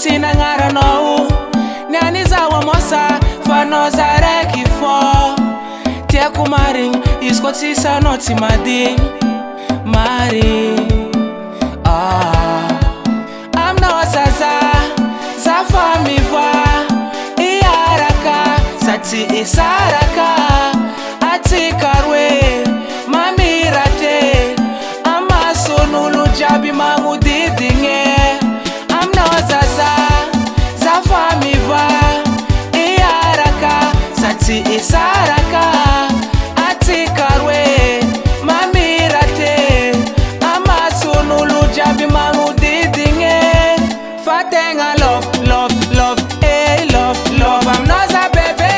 tina ngara no Nyani za wa mosa Fano za reki fo Tia kumaring Isko tisa no ti mading Mari I'm no zaza Zafa mi va Iaraka Sati isaraka Ati karwe Mamirate Ama sonulu jabi mangu didinge I'm no zaza Zafa mi va Iaraka Sati isaraka Ati karwe Mamirate Ama sonulu jabi mangu didinge Fatenga love, love, love, eh, love, love I'm not a baby,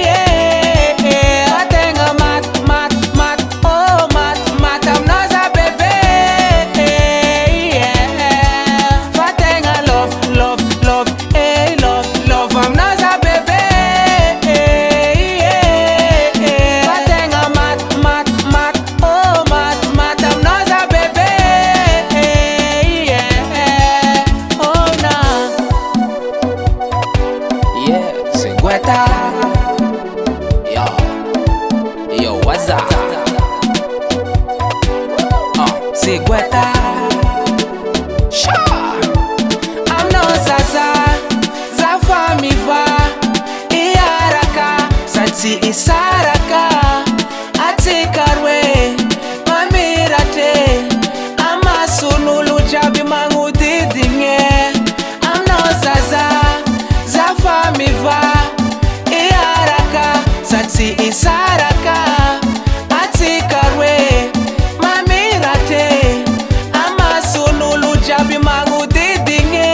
yeah. Fatenga mat, mat, mat, oh mat, mat I'm not a baby, yeah. Fatenga love, love, love, eh, love, love I'm not a baby, yeah. Fatenga mat, mat, mat, oh mat, mat I'm not a baby, yeah. Oh nah, yeah. Segueta, yo, what's up? Segueta, sure. I'm no zaza, zafa mi va, iaraka, sati isaraka, ati karwe, mamirate, ama sunulu jabi mangu didinge. I'm no zaza, zafa mi va, iaraka, sati isaraka, ati karwe, mamirate, ama sunulu jabi mangu didinge.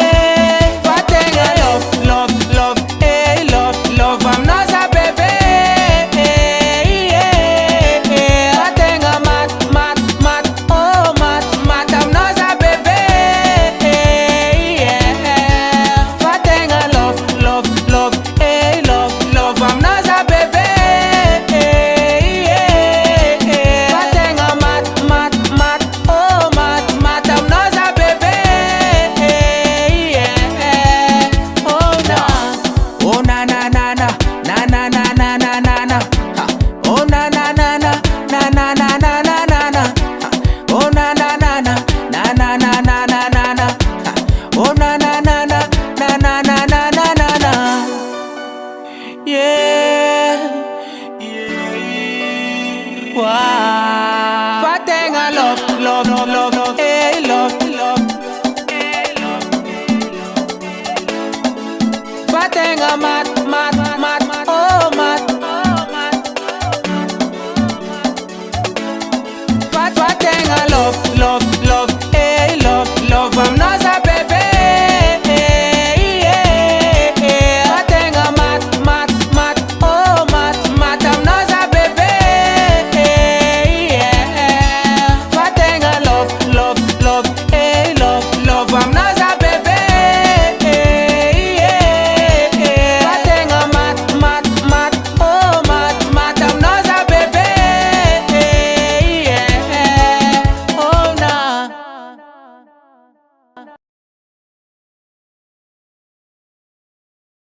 Fatenga love, love, love, eh, love, love I'm not a baby, yeah. Fatenga mat, mat, mat, oh mat, mat I'm not a baby, yeah. Fatenga love, love, love, eh, love, love I'm not a baby, yeah. Fatenga mat, mat, mat, oh mat, mat I'm not a baby, yeah. Oh nah, oh na na na na, na na na na na na na, ha. Oh na na na na, na na na na na na na, ha. Oh na na na na, na na na na na na na, ha. Oh na na na na, na na na na na na na. Yeah, yeah. Wow.